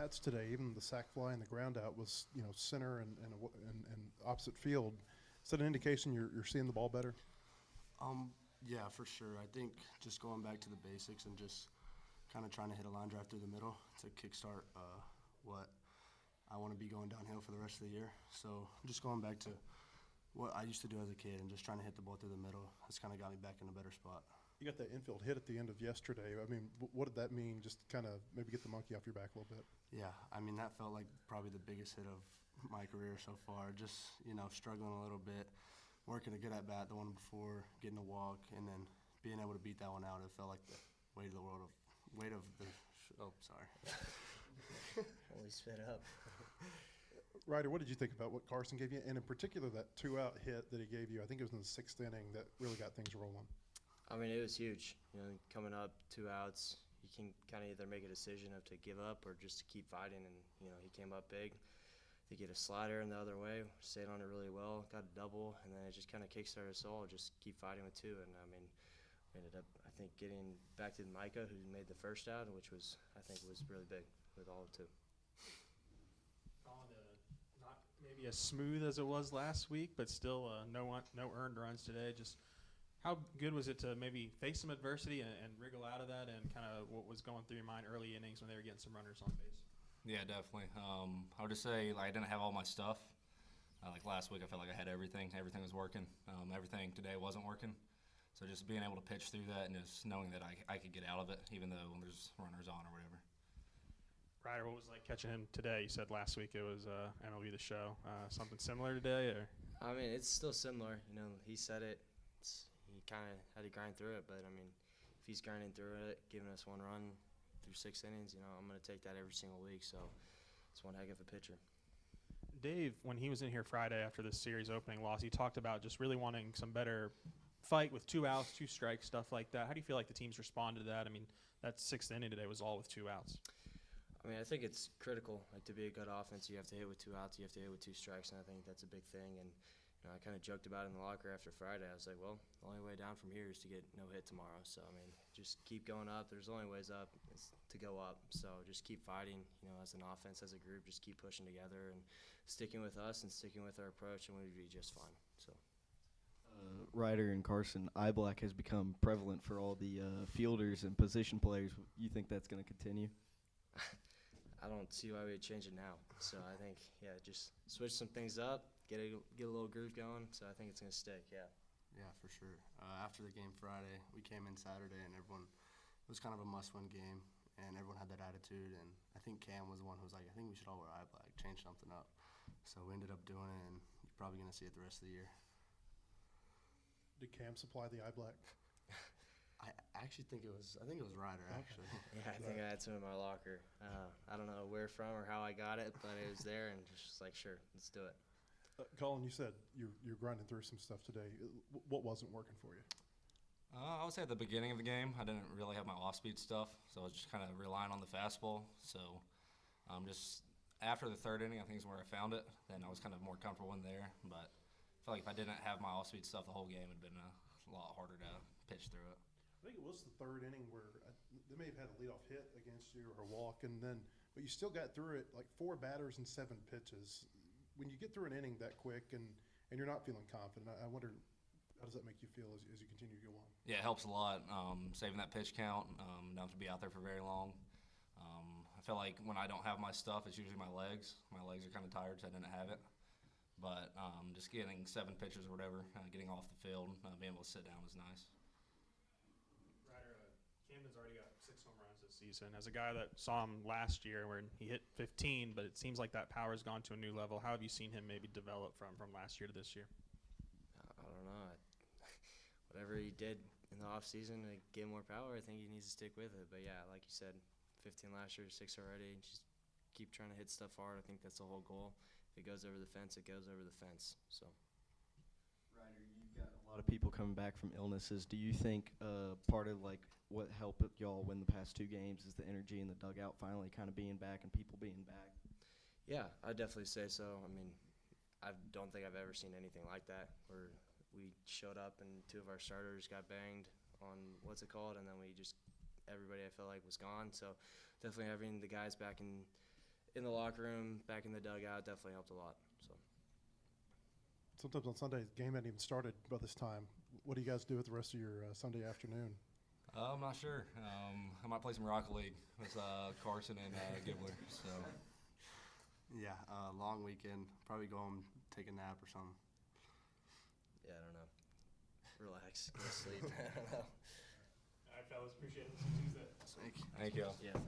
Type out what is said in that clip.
at-bats today, even the sac fly and the ground out was, center and opposite field. Is that an indication you're seeing the ball better? Yeah, for sure. I think just going back to the basics and just kind of trying to hit a line drive through the middle to kickstart what I want to be going downhill for the rest of the year. So just going back to what I used to do as a kid and just trying to hit the ball through the middle has kind of got me back in a better spot. You got that infield hit at the end of yesterday. I mean, what did that mean? Just kind of maybe get the monkey off your back a little bit. Yeah, I mean, that felt like probably the biggest hit of my career so far. Just, struggling a little bit, working a good at bat the one before, getting a walk, and then being able to beat that one out. It felt like the weight of the world sorry. Holy spit up. Ryder, what did you think about what Carson gave you? And in particular, that two-out hit that he gave you, I think it was in the sixth inning, that really got things rolling. I mean, it was huge. Coming up 2 outs, you can kind of either make a decision of to give up or just to keep fighting. And, he came up big. I think he had a slider in the other way, stayed on it really well, got a double, and then it just kind of kickstarted us all, just keep fighting with 2. And, I mean, we ended up, I think, getting back to Micah, who made the first out, which was, I think, was really big with all of 2. Not maybe as smooth as it was last week, but still no earned runs today. Just how good was it to maybe face some adversity and wriggle out of that, and kind of what was going through your mind early innings when they were getting some runners on base? Yeah, definitely. I would just say I didn't have all my stuff. Like last week, I felt like I had everything. Everything was working. Everything today wasn't working. So just being able to pitch through that and just knowing that I could get out of it, even though there's runners on or whatever. Ryder, what was it like catching him today? You said last week it was MLB The Show. Something similar today, or? I mean, it's still similar. He said it. He kind of had to grind through it, but, I mean, if he's grinding through it, giving us 1 run through 6 innings, I'm going to take that every single week. So it's one heck of a pitcher. Dave, when he was in here Friday after this series opening loss, he talked about just really wanting some better fight with 2 outs, 2 strikes, stuff like that. How do you feel like the team's responded to that? I mean, that 6th inning today was all with 2 outs. I mean, I think it's critical. Like, to be a good offense, you have to hit with 2 outs, you have to hit with 2 strikes, and I think that's a big thing. And I kind of joked about it in the locker after Friday. I was like, well, the only way down from here is to get no hit tomorrow. So, I mean, just keep going up. There's only ways up is to go up. So just keep fighting, as an offense, as a group, just keep pushing together and sticking with us and sticking with our approach, and we'd be just fine. So. Ryder and Carson, eye black has become prevalent for all the fielders and position players. You think that's going to continue? I don't see why we would change it now. So I think, just switch some things up, get a little groove going. So I think it's going to stick, yeah. Yeah, for sure. After the game Friday, we came in Saturday, and it was kind of a must-win game, and everyone had that attitude. And I think Cam was the one who was like, I think we should all wear eye black, change something up. So we ended up doing it, and you're probably going to see it the rest of the year. Did Cam supply the eye black? I actually think it was Ryder, actually. Yeah, I think I had some in my locker. I don't know where from or how I got it, but it was there, and just like, sure, let's do it. Colin, you said you're grinding through some stuff today. What wasn't working for you? I would say at the beginning of the game, I didn't really have my off-speed stuff, so I was just kind of relying on the fastball. So just after the 3rd inning, I think is where I found it. Then I was kind of more comfortable in there. But I feel like if I didn't have my off-speed stuff the whole game, it would have been a lot harder to pitch through it. I think it was the 3rd inning where they may have had a leadoff hit against you or a walk, but you still got through it, like 4 batters and 7 pitches. When you get through an inning that quick and you're not feeling confident, I wonder, how does that make you feel as you continue to go on? Yeah, it helps a lot, saving that pitch count, don't have to be out there for very long. I feel like when I don't have my stuff, it's usually my legs. My legs are kind of tired, so I didn't have it. But just getting 7 pitches or whatever, getting off the field, being able to sit down was nice. Ryder, Camden's already got 6 home runs this season. As a guy that saw him last year where he hit 15, but it seems like that power has gone to a new level. How have you seen him maybe develop from last year to this year? I don't know. Whatever he did in the offseason to get more power, I think he needs to stick with it. But, yeah, like you said, 15 last year, 6 already. Just keep trying to hit stuff hard. I think that's the whole goal. If it goes over the fence, it goes over the fence. So. Ryder, you've got a lot of people coming back from illnesses. Do you think part of like what helped y'all win the past 2 games is the energy in the dugout finally kind of being back and people being back? Yeah, I'd definitely say so. I mean, I don't think I've ever seen anything like that where we showed up and 2 of our starters got banged on and then everybody I felt like was gone. So definitely having the guys back in in the locker room, back in the dugout, definitely helped a lot. So. Sometimes on Sunday, the game hadn't even started by this time. What do you guys do with the rest of your Sunday afternoon? I'm not sure. I might play some Rocket League with Carson and Gibbler. So Yeah, long weekend. Probably go home, take a nap or something. Yeah, I don't know. Relax, go to sleep. I don't know. All right, fellas, appreciate it. See you Tuesday. Thank you. thank you. Yeah.